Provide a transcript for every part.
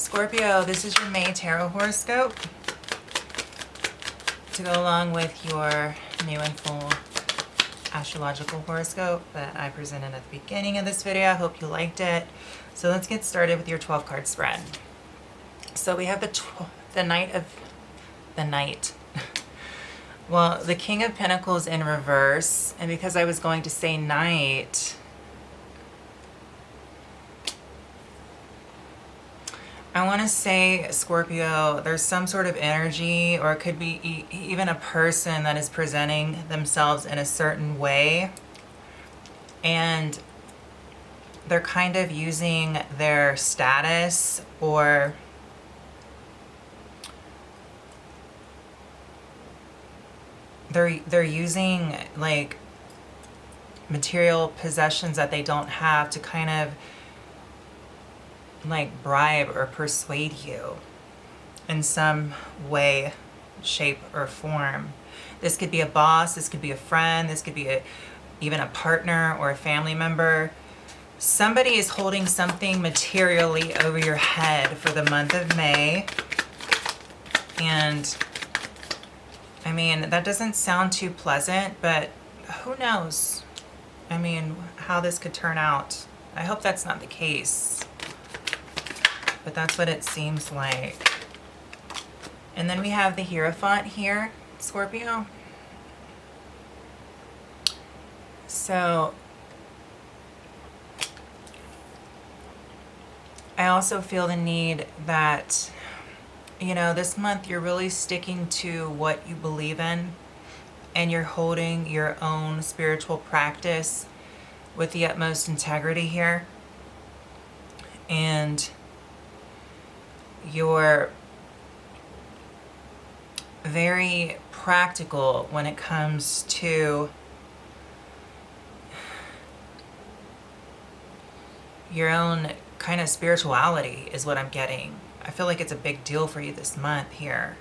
Scorpio, this is your May Tarot horoscope to go along with your new and full astrological horoscope that I presented at the beginning of this video. I hope you liked it. So let's get started with your 12 card spread. So we have the Knight. Well, the King of Pentacles in reverse, and because I was going to say Knight, I want to say, Scorpio, there's some sort of energy, or it could be even a person that is presenting themselves in a certain way, and they're kind of using their status, or they're using like material possessions that they don't have to kind of like bribe or persuade you in some way, shape, or form. This could be a boss, this could be a friend, this could be even a partner or a family member. Somebody is holding something materially over your head for the month of May. And I mean, that doesn't sound too pleasant, but who knows? I mean, how this could turn out. I hope that's not the case. But that's what it seems like. And then we have the Hierophant here, Scorpio. So I also feel the need that, you know, this month you're really sticking to what you believe in, and you're holding your own spiritual practice with the utmost integrity here. And you're very practical when it comes to your own kind of spirituality is what I'm getting. I feel like it's a big deal for you this month here.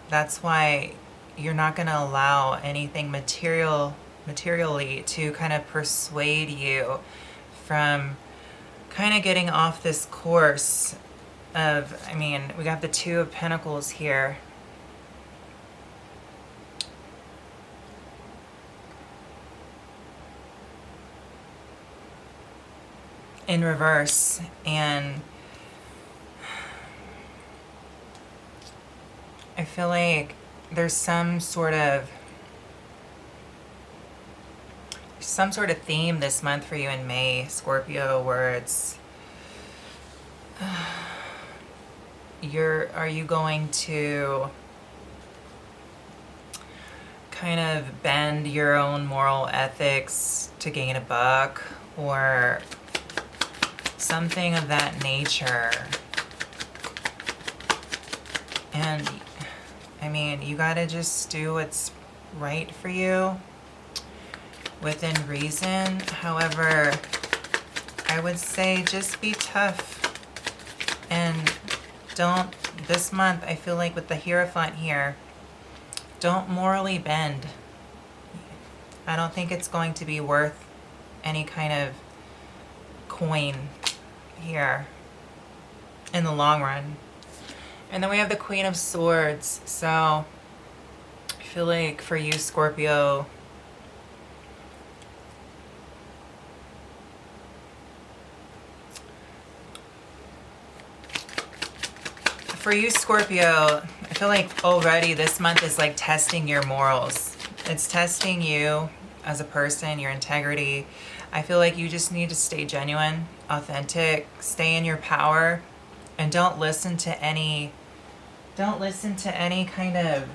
That's why you're not going to allow anything materially to kind of persuade you from kind of getting off this course of, I mean, we got the Two of Pentacles here. In reverse, and I feel like there's some sort of theme this month for you in May, Scorpio, where it's are you going to kind of bend your own moral ethics to gain a buck, or something of that nature? And I mean, you gotta just do what's right for you within reason. However, I would say just be tough, and don't, this month, I feel like with the Hierophant here, don't morally bend. I don't think it's going to be worth any kind of coin here in the long run. And then we have the Queen of Swords. So I feel like for you, Scorpio, I feel like already this month is like testing your morals. It's testing you as a person, your integrity. I feel like you just need to stay genuine, authentic, stay in your power, and don't listen to any kind of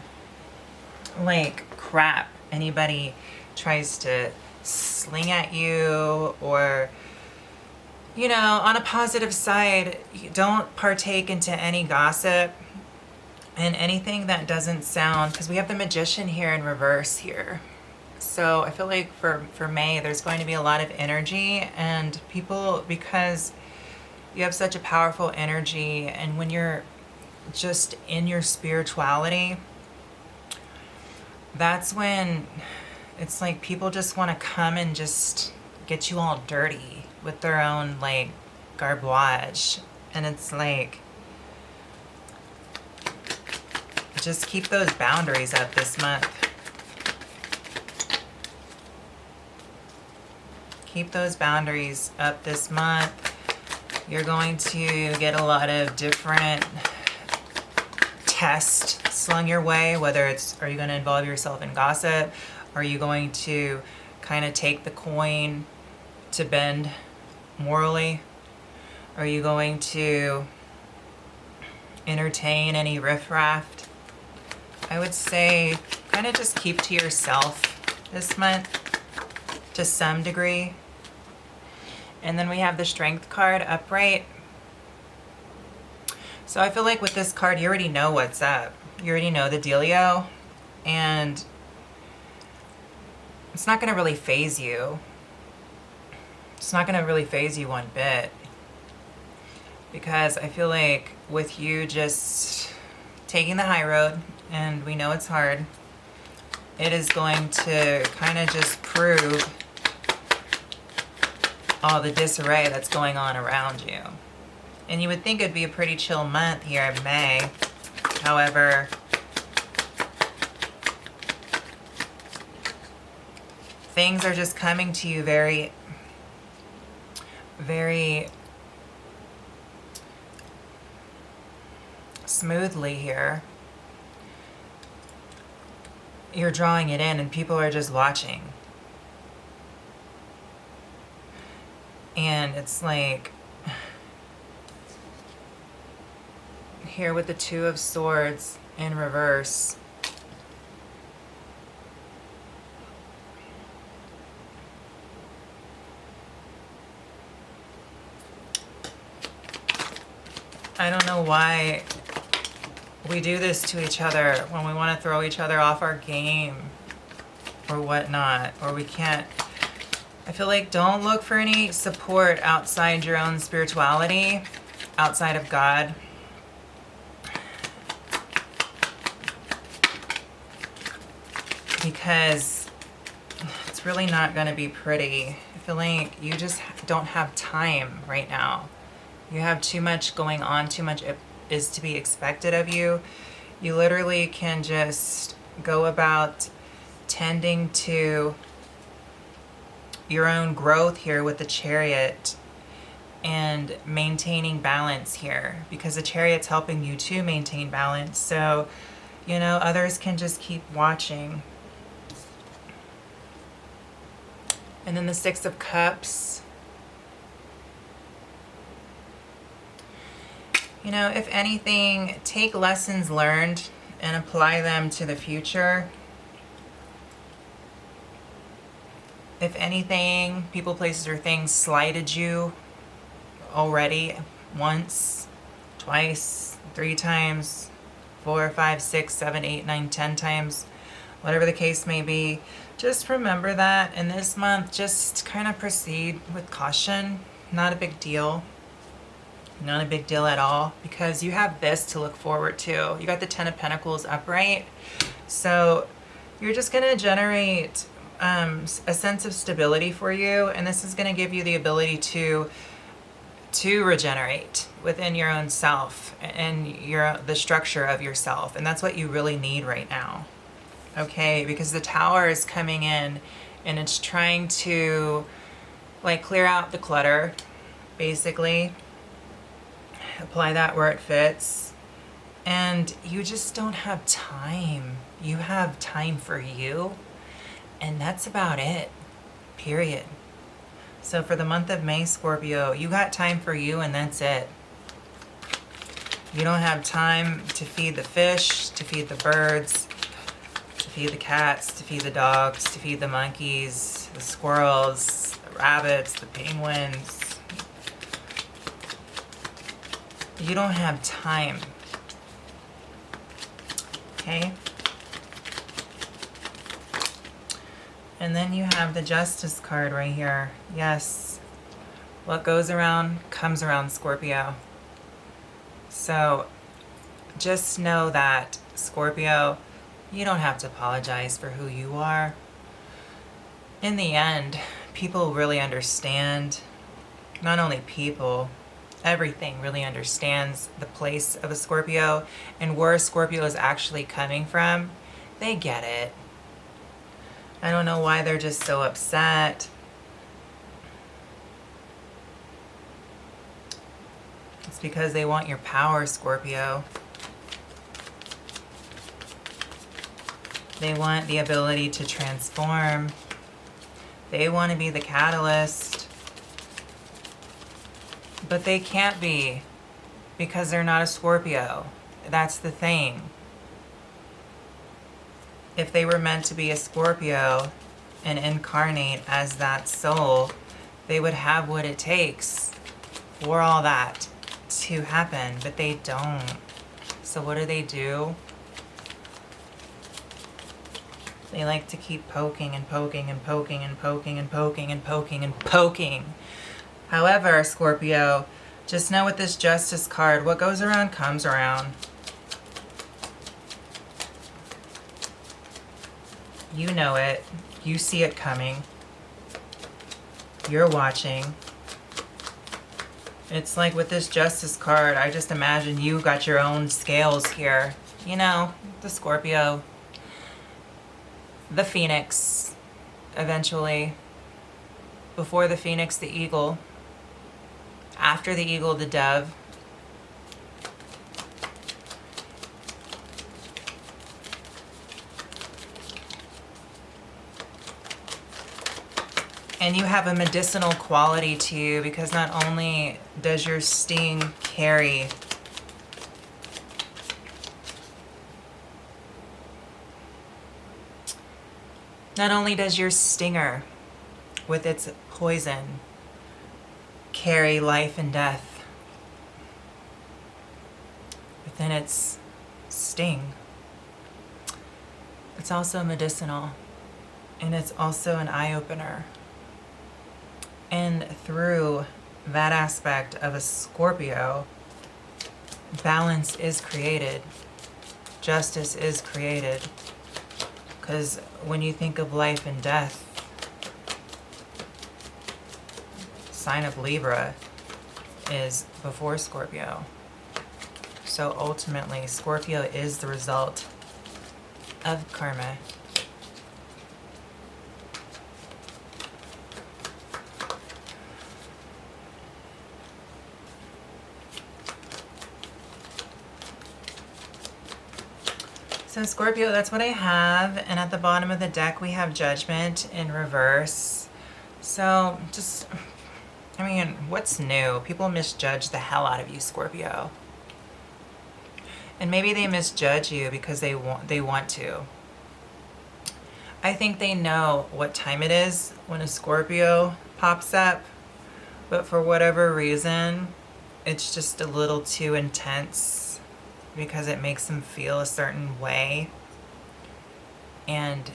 like crap anybody tries to sling at you. Or, you know, on a positive side, don't partake into any gossip and anything that doesn't sound, because we have the Magician here in reverse here. So I feel like for May, there's going to be a lot of energy, and people, because you have such a powerful energy, and when you're just in your spirituality, that's when it's like people just want to come and just get you all dirty with their own like garbage. And it's like, just keep those boundaries up this month. Keep those boundaries up this month. You're going to get a lot of different tests slung your way, whether it's, are you going to involve yourself in gossip? Are you going to kind of take the coin to bend morally? Are you going to entertain any riffraff? I would say kind of just keep to yourself this month to some degree. And then we have the Strength card upright. So I feel like with this card, you already know what's up. You already know the dealio. And it's not going to really phase you. It's not going to really phase you one bit. Because I feel like with you just taking the high road, and we know it's hard, it is going to kind of just prove all the disarray that's going on around you. And you would think it'd be a pretty chill month here in May. However, things are just coming to you very, very smoothly here. You're drawing it in and people are just watching. And it's like, here with the Two of Swords in reverse. I don't know why we do this to each other when we want to throw each other off our game or whatnot, or we can't. I feel like don't look for any support outside your own spirituality, outside of God. Because it's really not going to be pretty. I feel like you just don't have time right now. You have too much going on, too much is to be expected of you. You literally can just go about tending to your own growth here with the Chariot and maintaining balance here, because the Chariot's helping you to maintain balance. So, you know, others can just keep watching. And then the Six of Cups. You know, if anything, take lessons learned and apply them to the future. If anything, people, places, or things slighted you already once, twice, 3 times, 4, 5, 6, 7, 8, 9, 10 times, whatever the case may be, just remember that in this month, just kind of proceed with caution. Not a big deal. Not a big deal at all, because you have this to look forward to. You got the Ten of Pentacles upright. So you're just going to generate a sense of stability for you, and this is going to give you the ability to regenerate within your own self and the structure of yourself. And that's what you really need right now. Okay, because the Tower is coming in and it's trying to like clear out the clutter, basically. Apply that where it fits. And you just don't have time. You have time for you. And that's about it. Period. So for the month of May, Scorpio, you got time for you and that's it. You don't have time to feed the fish, to feed the birds, to feed the cats, to feed the dogs, to feed the monkeys, the squirrels, the rabbits, the penguins. You don't have time. Okay? And then you have the Justice card right here. Yes. What goes around comes around, Scorpio. So just know that, Scorpio, you don't have to apologize for who you are. In the end, people really understand. Not only people, everything really understands the place of a Scorpio and where a Scorpio is actually coming from. They get it. I don't know why they're just so upset. It's because they want your power, Scorpio. They want the ability to transform. They want to be the catalyst. But they can't be because they're not a Scorpio. That's the thing. If they were meant to be a Scorpio and incarnate as that soul, they would have what it takes for all that to happen, but they don't. So what do? They like to keep poking and poking and poking and poking and poking and poking and poking. However, Scorpio, just know with this Justice card, what goes around comes around. You know it. You see it coming. You're watching. It's like with this Justice card, I just imagine you got your own scales here. You know, the Scorpio, the Phoenix, eventually. Before the Phoenix, the Eagle. After the Eagle, the Dove. And you have a medicinal quality to you because not only does your sting carry not only does your stinger with its poison carry life and death within its sting, it's also medicinal and it's also an eye-opener. And through that aspect of a Scorpio, balance is created. Justice is created. Because when you think of life and death, sign of Libra is before Scorpio. So ultimately, Scorpio is the result of karma. So Scorpio, that's what I have. And at the bottom of the deck, we have Judgment in reverse. So just, I mean, what's new? People misjudge the hell out of you, Scorpio. And maybe they misjudge you because they want to. I think they know what time it is when a Scorpio pops up. But for whatever reason, it's just a little too intense. Because it makes them feel a certain way. And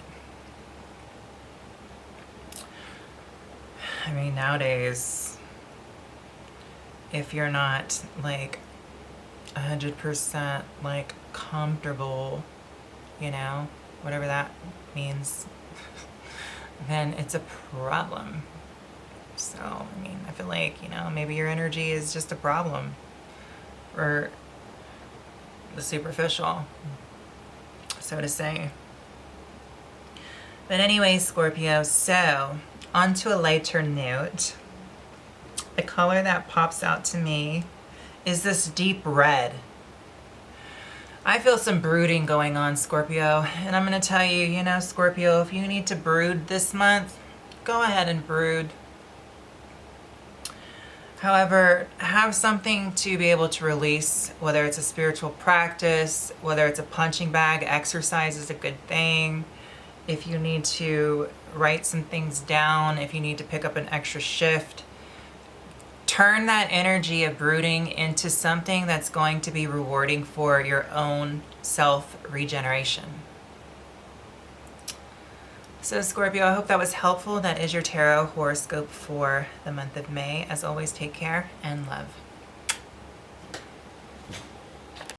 I mean, nowadays, if you're not like 100% like comfortable, you know, whatever that means, then it's a problem. So, I mean, I feel like, you know, maybe your energy is just a problem. Or the superficial, so to say. But anyway, Scorpio, so on to a lighter note. The color that pops out to me is this deep red. I feel some brooding going on, Scorpio, and I'm going to tell you, you know, Scorpio, if you need to brood this month, go ahead and brood. However, have something to be able to release, whether it's a spiritual practice, whether it's a punching bag, exercise is a good thing. If you need to write some things down, if you need to pick up an extra shift, turn that energy of brooding into something that's going to be rewarding for your own self-regeneration. So Scorpio, I hope that was helpful. That is your tarot horoscope for the month of May. As always, take care and love.